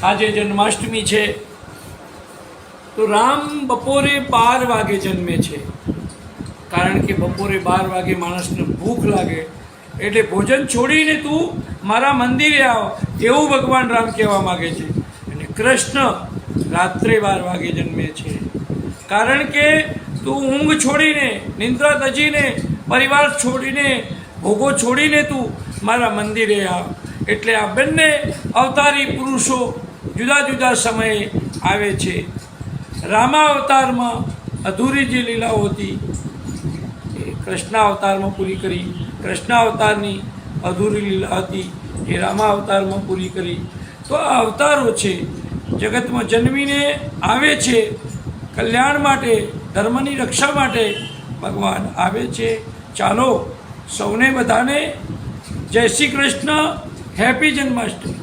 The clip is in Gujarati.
આજે જન્માષ્ટમી છે તો રામ બપોરે 12 વાગે જન્મે છે, કારણ કે બપોરે 12 વાગે માણસને ભૂખ લાગે એટલે ભોજન છોડીને તું મારા મંદિરે આવ એવું ભગવાન રામ કહેવા માગે છે. અને કૃષ્ણ રાત્રે 12 વાગે જન્મે છે, કારણ કે તું ઊંઘ છોડીને, નિંદ્રા તજીને, પરિવાર છોડીને, ભોગો છોડીને તું મારા મંદિરે આવ. એટલે આ બંને અવતારી પુરુષો જુદા જુદા સમયે આવે છે. રામા અવતારમાં અધૂરી જે લીલાઓ હતી એ કૃષ્ણ અવતારમાં પૂરી કરી, કૃષ્ણ અવતારની અધૂરી લીલા હતી એ રામા અવતારમાં પૂરી કરી. તો આ અવતારો છે જગતમાં જન્મીને આવે છે કલ્યાણ માટે, ધર્મની રક્ષા માટે ભગવાન આવે છે. ચાલો સૌને બધાને જય શ્રી કૃષ્ણ, હેપી જન્માષ્ટમી.